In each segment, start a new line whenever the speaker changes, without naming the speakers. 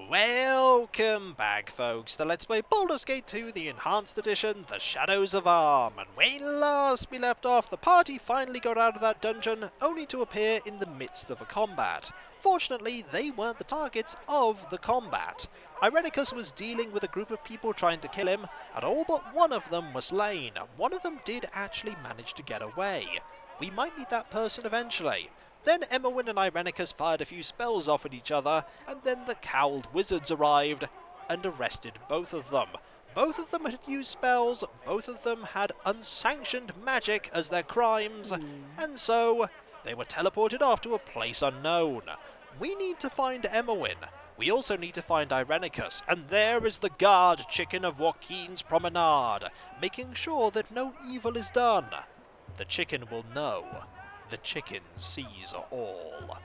Welcome back, folks, to Let's Play Baldur's Gate 2, the Enhanced Edition, The Shadows of Arm. And when last we left off, the party finally got out of that dungeon, only to appear in the midst of a combat. Fortunately, they weren't the targets of the combat. Irenicus was dealing with a group of people trying to kill him, and all but one of them was slain. One of them did actually manage to get away. We might meet that person eventually. Then Imoen and Irenicus fired a few spells off at each other, and then the Cowled Wizardds arrived and arrested both of them. Both of them had used spells, both of them had unsanctioned magic as their crimes, and so they were teleported off to a place unknown. We need to find Imoen. We also need to find Irenicus, and there is the guard chicken of Joaquin's Promenade, making sure that no evil is done. The chicken will know. The chicken sees all.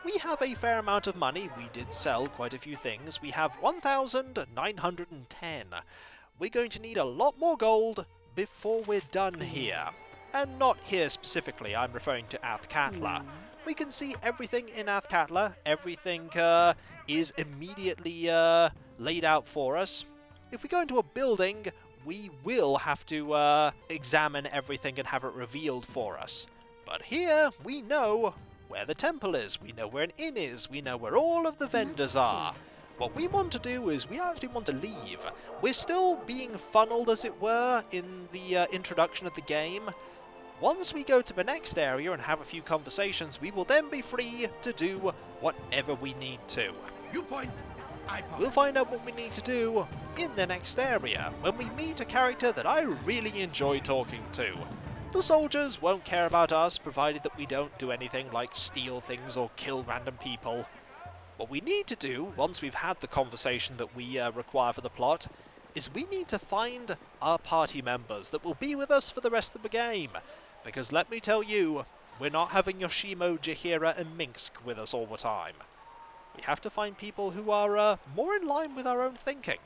We have a fair amount of money. We did sell quite a few things. We have 1,910. We're going to need a lot more gold before we're done here. And not here specifically, I'm referring to Athkatla. We can see everything in Athkatla. Everything is immediately laid out for us. If we go into a building, we will have to examine everything and have it revealed for us. But here, we know where the temple is, we know where an inn is, we know where all of the vendors are. What we want to do is we actually want to leave. We're still being funneled, as it were, in the introduction of the game. Once we go to the next area and have a few conversations, we will then be free to do whatever we need to.
You point, I point.
We'll find out what we need to do in the next area, when we meet a character that I really enjoy talking to. The soldiers won't care about us, provided that we don't do anything like steal things or kill random people. What we need to do, once we've had the conversation that we require for the plot, is we need to find our party members that will be with us for the rest of the game. Because let me tell you, we're not having Yoshimo, Jahira and Minsk with us all the time. We have to find people who are more in line with our own thinking.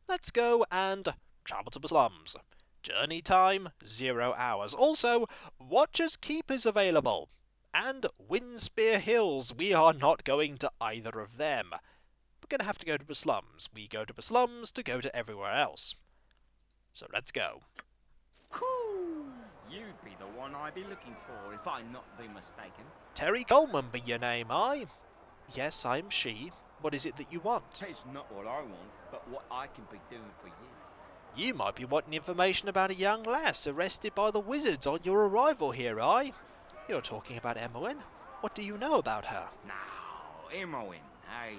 Let's go and travel to the slums. Journey time, 0 hours. Also, Watcher's Keep is available. And Windspear Hills. We are not going to either of them. We're going to have to go to the slums. We go to the slums to go to everywhere else. So let's go.
You'd be the one I'd be looking for if I'm not be mistaken.
Terry Coleman be your name, aye? Yes, I'm she. What is it that you want?
It's not what I want, but what I can be doing for you.
You might be wanting information about a young lass arrested by the wizards on your arrival here, aye? You're talking about Imoen? What do you know about her?
Now, Imoen, hey,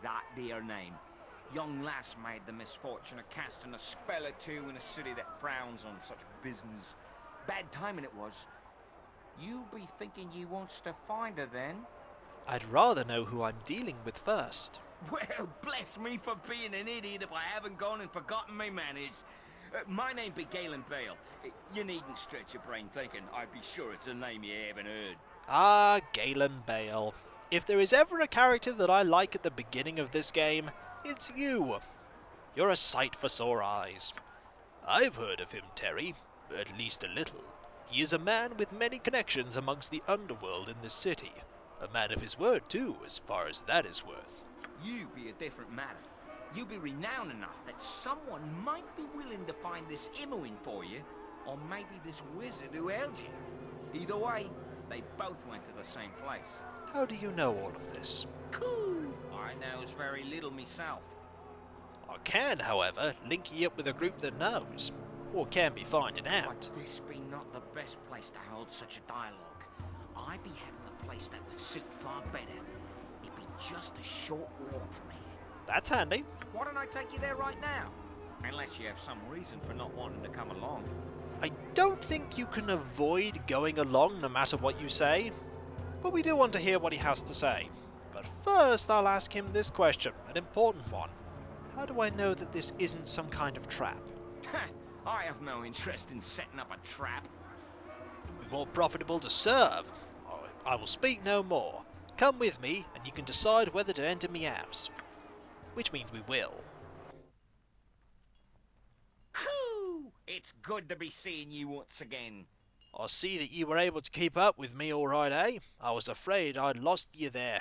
that dear name. Young lass made the misfortune of casting a spell or two in a city that frowns on such business. Bad timing it was. You be thinking you wants to find her then?
I'd rather know who I'm dealing with first.
Well, bless me for being an idiot if I haven't gone and forgotten my manners. My name be Galen Bale. You needn't stretch your brain thinking. I'd be sure it's a name you haven't heard.
Ah, Galen Bale. If there is ever a character that I like at the beginning of this game, it's you. You're a sight for sore eyes. I've heard of him, Terry. At least a little. He is a man with many connections amongst the underworld in this city. A man of his word, too, as far as that is worth.
You be a different matter. You be renowned enough that someone might be willing to find this Imoen for you, or maybe this wizard who held you. Either way, they both went to the same place.
How do you know all of this?
Cool. I knows very little myself.
I can, however, link ye up with a group that knows, or can be finding out.
But this be not the best place to hold such a dialogue. I be having a place that would suit far better. It'd be just a short walk from here.
That's handy.
Why don't I take you there right now? Unless you have some reason for not wanting to come along.
I don't think you can avoid going along no matter what you say, but we do want to hear what he has to say. But first I'll ask him this question, an important one. How do I know that this isn't some kind of trap?
I have no interest in setting up a trap.
It would be more profitable to serve. I will speak no more. Come with me, and you can decide whether to enter me house. Which means we will.
Whew! It's good to be seeing you once again.
I see that you were able to keep up with me all right, eh? I was afraid I'd lost you there.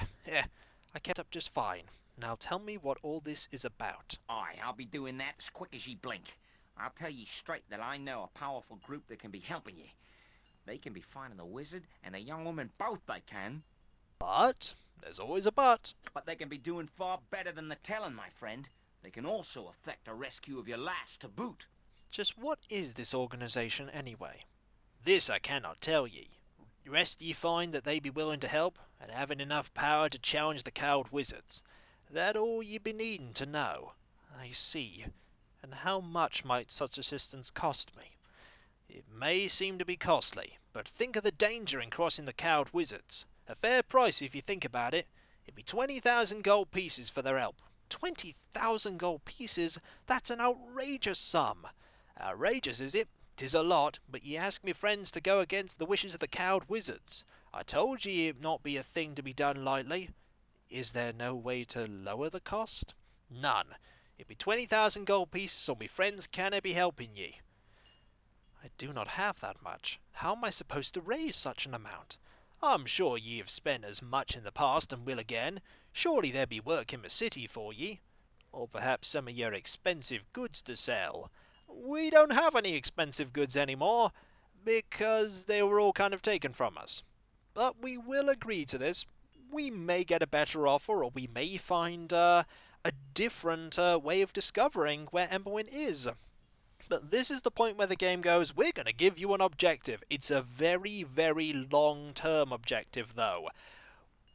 I kept up just fine. Now tell me what all this is about.
Aye, I'll be doing that as quick as ye blink. I'll tell ye straight that I know a powerful group that can be helping ye. They can be finding the wizard and the young woman both, they can.
But there's always a but.
But they can be doing far better than the telling, my friend. They can also effect a rescue of your lass to boot.
Just what is this organisation anyway? This I cannot tell ye. Rest ye find that they be willing to help, and having enough power to challenge the Cowled Wizardds. That all ye be needing to know. I see. And how much might such assistance cost me? It may seem to be costly, but think of the danger in crossing the Cowled Wizardds. A fair price if you think about it. It'd be 20,000 gold pieces for their help. 20,000 gold pieces? That's an outrageous sum. Outrageous, is it? 'Tis a lot, but ye ask me friends to go against the wishes of the Cowled Wizardds. I told ye it'd not be a thing to be done lightly. Is there no way to lower the cost? None. It be 20,000 gold pieces, or me friends canna be helping ye. I do not have that much. How am I supposed to raise such an amount? I'm sure ye have spent as much in the past and will again. Surely there be work in the city for ye. Or perhaps some of your expensive goods to sell. We don't have any expensive goods anymore, because they were all kind of taken from us. But we will agree to this. We may get a better offer, or we may find a different way of discovering where Imoen is. But this is the point where the game goes, we're going to give you an objective. It's a very, very long-term objective, though.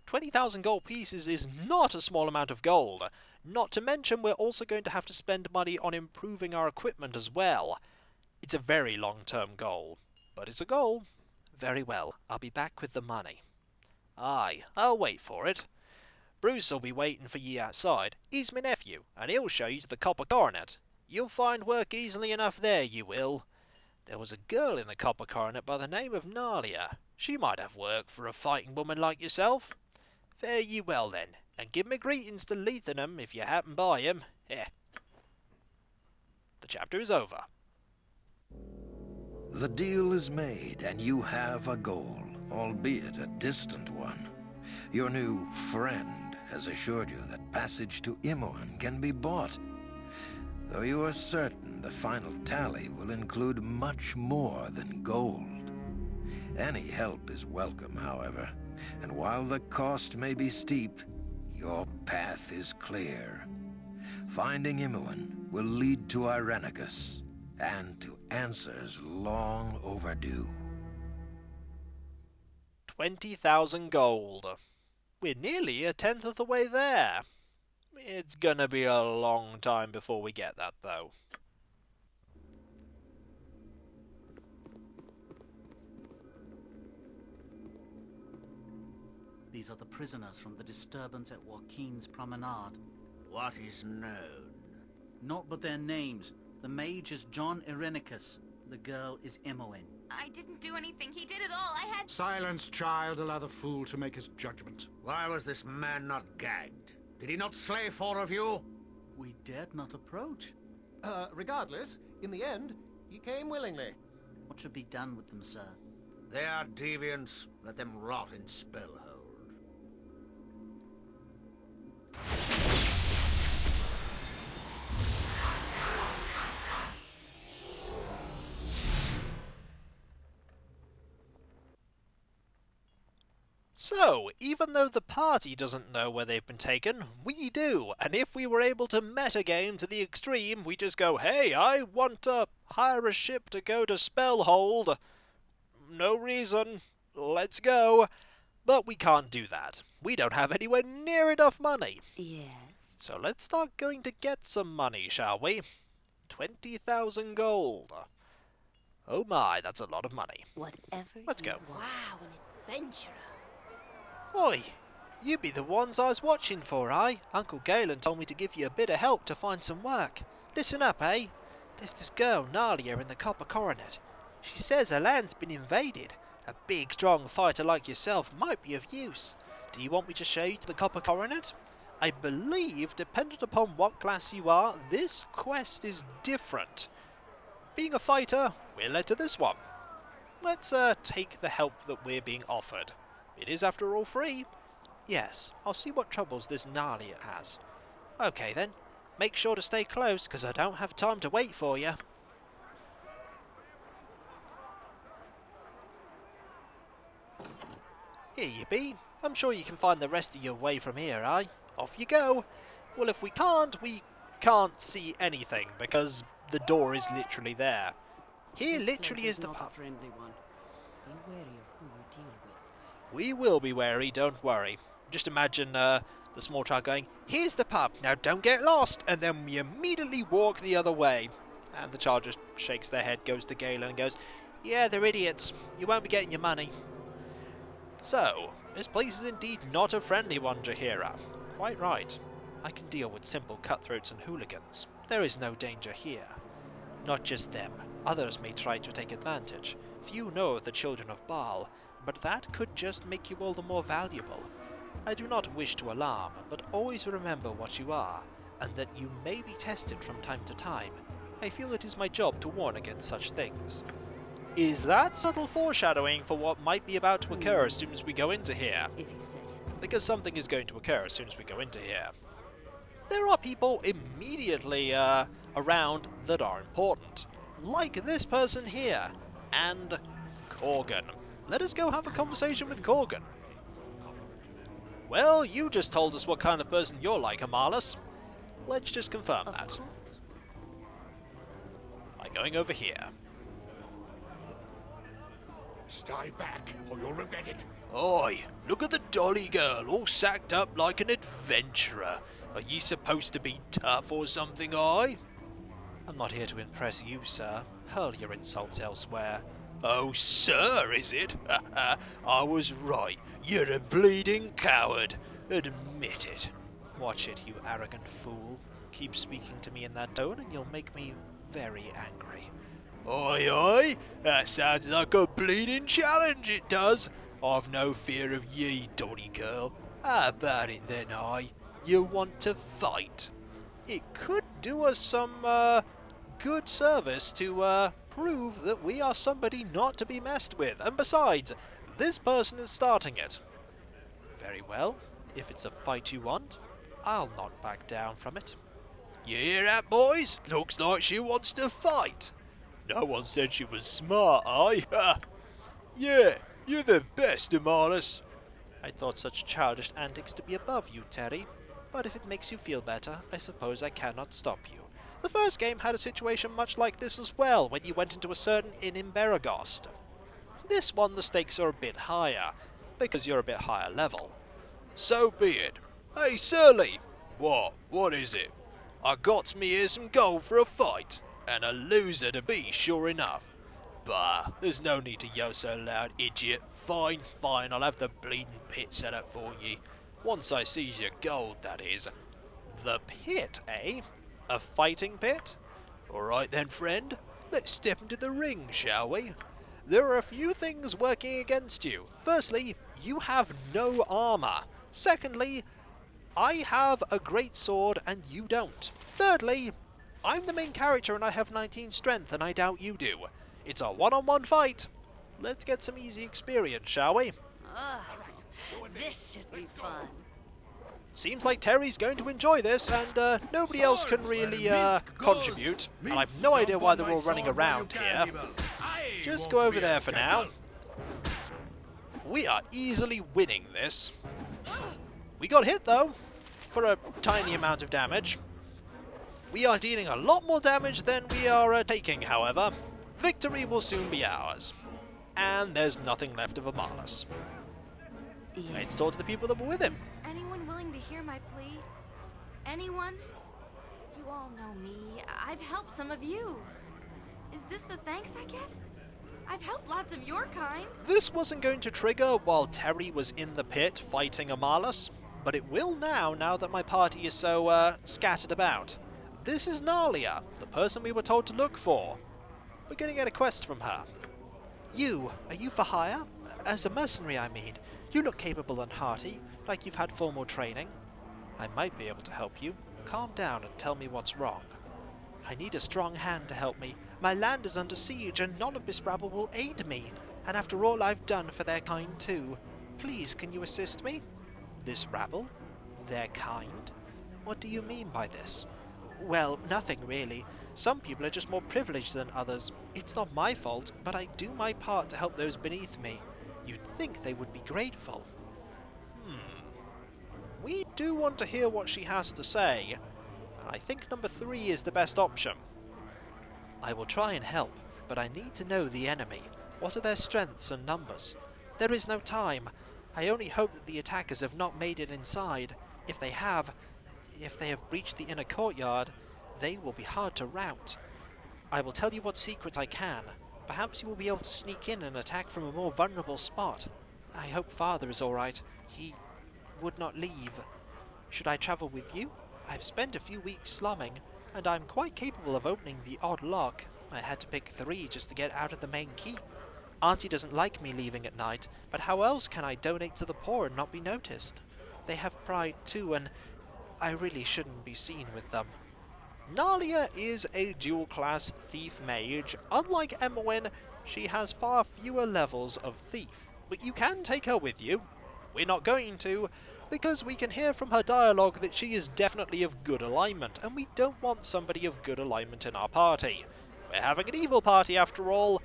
20,000 gold pieces is not a small amount of gold. Not to mention, we're also going to have to spend money on improving our equipment as well. It's a very long-term goal. But it's a goal. Very well, I'll be back with the money. Aye, I'll wait for it. Bruce'll be waiting for ye outside. He's my nephew, and he'll show you to the Copper Coronet. You'll find work easily enough there, you will. There was a girl in the Copper Coronet by the name of Nalia. She might have work for a fighting woman like yourself. Fare ye well then, and give me greetings to Lethenham if you happen by him. The chapter is over.
The deal is made, and you have a goal, albeit a distant one. Your new friend has assured you that passage to Imoen can be bought, though you are certain the final tally will include much more than gold. Any help is welcome, however, and while the cost may be steep, your path is clear. Finding Imoen will lead to Irenicus, and to answers long overdue.
20,000 gold. We're nearly a tenth of the way there. It's gonna be a long time before we get that, though.
These are the prisoners from the disturbance at Joaquin's Promenade.
What is known?
Not but their names. The mage is John Irenicus. The girl is Imoen.
I didn't do anything. He did it all. I had...
Silence, child. Allow the fool to make his judgment. Why was this man not gagged? Did he not slay 4 of you?
We dared not approach.
Regardless, in the end, he came willingly.
What should be done with them, sir?
They are deviants. Let them rot in Spellhold.
So, even though the party doesn't know where they've been taken, we do, and if we were able to metagame to the extreme, we just go, hey, I want to hire a ship to go to Spellhold. No reason, let's go. But we can't do that. We don't have anywhere near enough money.
Yes.
So let's start going to get some money, shall we? 20,000 gold. Oh my, that's a lot of money.
Whatever.
Let's go.
Wow, an adventurer.
Oi, you be the ones I was watching for, eh? Uncle Galen told me to give you a bit of help to find some work. Listen up, eh? There's this girl, Nalia, in the Copper Coronet. She says her land's been invaded. A big, strong fighter like yourself might be of use. Do you want me to show you to the Copper Coronet? I believe, dependent upon what class you are, this quest is different. Being a fighter, we're led to this one. Let's take the help that we're being offered. It is, after all, free. Yes, I'll see what troubles this Nalia has. Okay then, make sure to stay close, because I don't have time to wait for you. Here you be. I'm sure you can find the rest of your way from here, eh? Off you go. Well, if we can't see anything, because the door is literally there. Here literally is the pub. We will be wary, don't worry. Just imagine the small child going, "Here's the pub, now don't get lost," and then we immediately walk the other way. And the child just shakes their head, goes to Galen and goes, "Yeah, they're idiots. You won't be getting your money." So, this place is indeed not a friendly one, Jaheira. Quite right. I can deal with simple cutthroats and hooligans. There is no danger here. Not just them. Others may try to take advantage. Few know of the children of Baal, but that could just make you all the more valuable. I do not wish to alarm, but always remember what you are, and that you may be tested from time to time. I feel it is my job to warn against such things. Is that subtle foreshadowing for what might be about to occur as soon as we go into here?
If you say so.
Because something is going to occur as soon as we go into here. There are people immediately around that are important. Like this person here. And Korgan. Let us go have a conversation with Korgan. Well, you just told us what kind of person you're like, Amalis. Let's just confirm that. By going over here.
Stay back, or you'll regret it.
Oi, look at the dolly girl, all sacked up like an adventurer. Are you supposed to be tough or something, oi? I'm not here to impress you, sir. Hurl your insults elsewhere. Oh, sir, is it? I was right. You're a bleeding coward. Admit it. Watch it, you arrogant fool. Keep speaking to me in that tone and you'll make me very angry. Oi, oi! That sounds like a bleeding challenge, it does. I've no fear of ye, dolly girl. How about it then, oi? You want to fight? It could do us some, good service to, prove that we are somebody not to be messed with. And besides, this person is starting it. Very well. If it's a fight you want, I'll not back down from it. You hear that, boys? Looks like she wants to fight. No one said she was smart, eh? Yeah, you're the best, Amalis. I thought such childish antics to be above you, Terry. But if it makes you feel better, I suppose I cannot stop you. The first game had a situation much like this as well, when you went into a certain inn in Beragost. This one, the stakes are a bit higher, because you're a bit higher level. So be it. Hey, Surly! What is it? I got me here some gold for a fight. And a loser to be, sure enough. Bah, there's no need to yell so loud, idiot. Fine, I'll have the bleeding pit set up for ye. Once I seize your gold, that is. The pit, eh? A fighting pit? Alright then, friend. Let's step into the ring, shall we? There are a few things working against you. Firstly, you have no armour. Secondly, I have a great sword and you don't. Thirdly, I'm the main character and I have 19 strength and I doubt you do. It's a one-on-one fight. Let's get some easy experience, shall we?
This should be fun.
Seems like Terry's going to enjoy this and nobody else can really contribute. And I've no idea why they're all running around here. Just go over there for now. We are easily winning this. We got hit though, for a tiny amount of damage. We are dealing a lot more damage than we are taking, however. Victory will soon be ours. And there's nothing left of Amalis. Let's talk to the people that were with him.
Anyone willing to hear my plea? Anyone? You all know me. I've helped some of you. Is this the thanks I get? I've helped lots of your kind.
This wasn't going to trigger while Terry was in the pit fighting Amalis, but it will now that my party is so scattered about. This is Nalia, the person we were told to look for. We're going to get a quest from her. Are you for hire? As a mercenary, I mean. You look capable and hearty, like you've had formal training. I might be able to help you. Calm down and tell me what's wrong. I need a strong hand to help me. My land is under siege and none of this rabble will aid me. And after all I've done for their kind too. Please, can you assist me? This rabble? Their kind? What do you mean by this? Well, nothing really. Some people are just more privileged than others. It's not my fault, but I do my part to help those beneath me. You'd think they would be grateful. We do want to hear what she has to say, and I think number 3 is the best option. I will try and help, but I need to know the enemy. What are their strengths and numbers? There is no time. I only hope that the attackers have not made it inside. If they have breached the inner courtyard, they will be hard to rout. I will tell you what secrets I can. Perhaps you will be able to sneak in and attack from a more vulnerable spot. I hope Father is alright. He would not leave. Should I travel with you? I've spent a few weeks slumming, and I'm quite capable of opening the odd lock. I had to pick 3 just to get out of the main keep. Auntie doesn't like me leaving at night, but how else can I donate to the poor and not be noticed? They have pride too, and I really shouldn't be seen with them. Nalia is a dual-class thief mage. Unlike Imoen, she has far fewer levels of thief, but you can take her with you. We're not going to, because we can hear from her dialogue that she is definitely of good alignment, and we don't want somebody of good alignment in our party. We're having an evil party after all.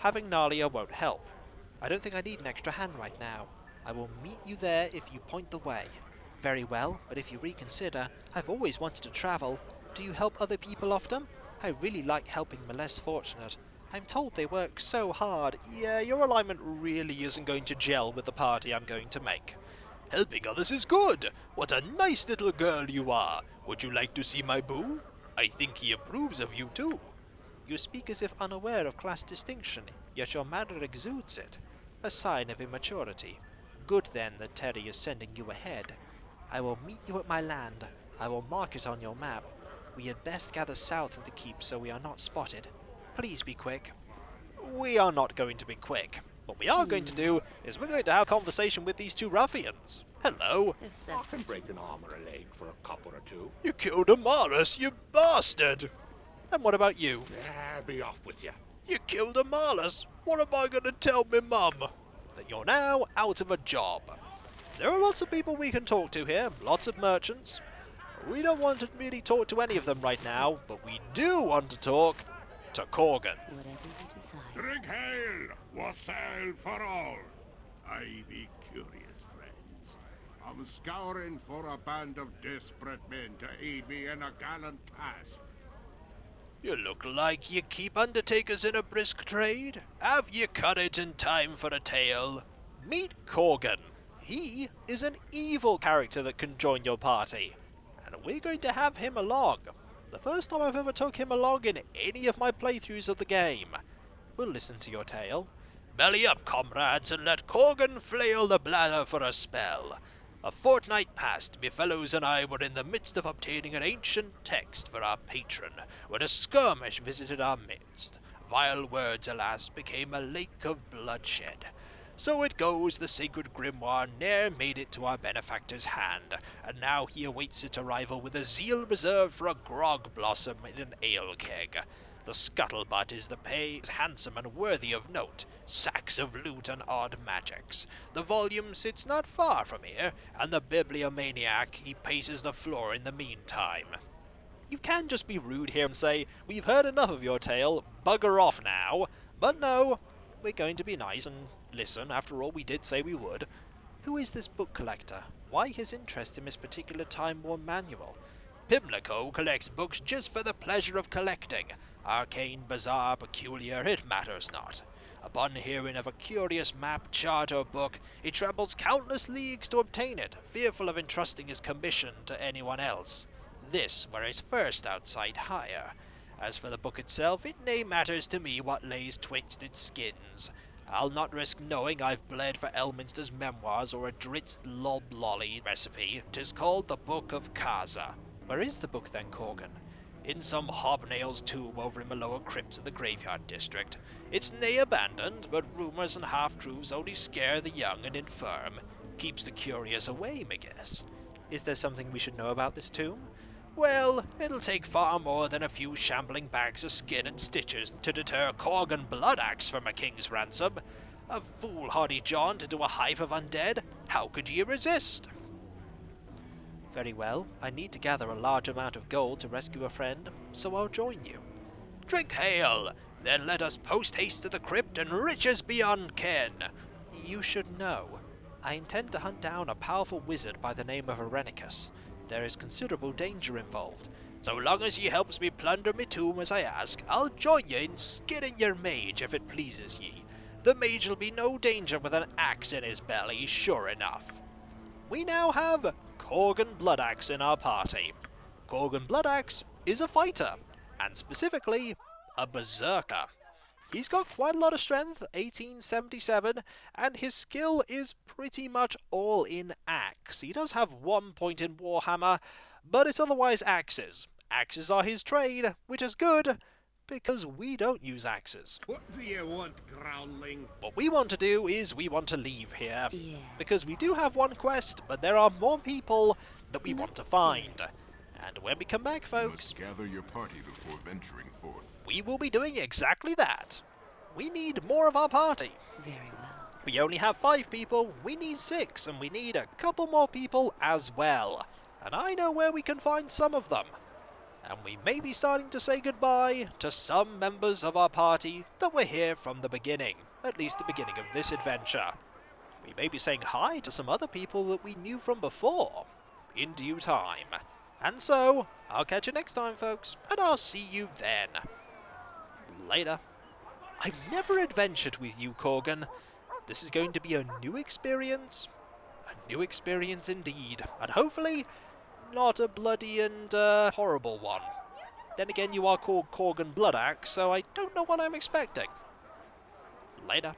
Having Nalia won't help. I don't think I need an extra hand right now. I will meet you there if you point the way. Very well, but if you reconsider, I've always wanted to travel. Do you help other people often? I really like helping the less fortunate. I'm told they work so hard. Yeah, your alignment really isn't going to gel with the party I'm going to make. Helping others is good. What a nice little girl you are. Would you like to see my boo? I think he approves of you too. You speak as if unaware of class distinction, yet your manner exudes it. A sign of immaturity. Good then that Terry is sending you ahead. I will meet you at my land. I will mark it on your map. We had best gather south of the keep so we are not spotted. Please be quick. We are not going to be quick. What we are going to do is we're going to have a conversation with these 2 ruffians. Hello.
I can break an arm or a leg for a copper or 2.
You killed Amaris, you bastard! And what about you?
Be off with you.
You killed Amaris? What am I going to tell me mum? That you're now out of a job. There are lots of people we can talk to here, lots of merchants. We don't want to really talk to any of them right now, but we do want to talk to Korgan.
Drink hail, wassail for all. I be curious, friends. I'm scouring for a band of desperate men to aid me in a gallant task.
You look like you keep undertakers in a brisk trade. Have you courage and time for a tale? Meet Korgan. He is an evil character that can join your party, and we're going to have him along. The first time I've ever took him along in any of my playthroughs of the game. We'll listen to your tale. Belly up, comrades, and let Korgan flail the bladder for a spell. A fortnight past, me fellows and I were in the midst of obtaining an ancient text for our patron, when a skirmish visited our midst. Vile words, alas, became a lake of bloodshed. So it goes, the sacred grimoire ne'er made it to our benefactor's hand, and now he awaits its arrival with a zeal reserved for a grog blossom in an ale keg. The scuttlebutt is the pay, handsome and worthy of note, sacks of loot and odd magics. The volume sits not far from here, and the bibliomaniac, he paces the floor in the meantime. You can just be rude here and say, we've heard enough of your tale, bugger off now. But no, we're going to be nice and listen, after all we did say we would. Who is this book collector? Why his interest in this particular time-worn manual? Pimlico collects books just for the pleasure of collecting. Arcane, bizarre, peculiar, it matters not. Upon hearing of a curious map, chart, or book, he travels countless leagues to obtain it, fearful of entrusting his commission to anyone else. This were his first outside hire. As for the book itself, it nae matters to me what lays twixt its skins. I'll not risk knowing I've bled for Elminster's memoirs or a Dritz loblolly recipe. 'Tis called the Book of Kaza. Where is the book then, Korgan? In some hobnail's tomb over in the lower crypts of the graveyard district. It's nae abandoned, but rumours and half-truths only scare the young and infirm. Keeps the curious away, me guess. Is there something we should know about this tomb? Well, it'll take far more than a few shambling bags of skin and stitches to deter Korgan Bloodaxe from a king's ransom. A foolhardy jaunt into a hive of undead? How could ye resist? Very well, I need to gather a large amount of gold to rescue a friend, so I'll join you. Drink hail! Then let us post-haste to the crypt and riches beyond ken! You should know. I intend to hunt down a powerful wizard by the name of Irenicus. There is considerable danger involved. So long as ye helps me plunder me tomb as I ask, I'll join ye in skinning your mage if it pleases ye. The mage'll be no danger with an axe in his belly, sure enough. We now have Korgan Bloodaxe in our party. Korgan Bloodaxe is a fighter, and specifically, a berserker. He's got quite a lot of strength, 1877, and his skill is pretty much all in axe. He does have 1 point in Warhammer, but it's otherwise axes. Axes are his trade, which is good, because we don't use axes.
What do you want, groundling?
What we want to do is we want to leave here, because we do have one quest, but there are more people that we want to find. And when we come back, folks,
You must gather your party before venturing forth.
we will be doing exactly that. We need more of our party.
Very well.
We only have 5 people, we need 6, and we need a couple more people as well. And I know where we can find some of them. And we may be starting to say goodbye to some members of our party that were here from the beginning, at least the beginning of this adventure. We may be saying hi to some other people that we knew from before, in due time. And so, I'll catch you next time, folks, and I'll see you then. Later. I've never adventured with you, Korgan. This is going to be a new experience. A new experience indeed. And hopefully, not a bloody and horrible one. Then again, you are called Korgan Bloodaxe, so I don't know what I'm expecting. Later.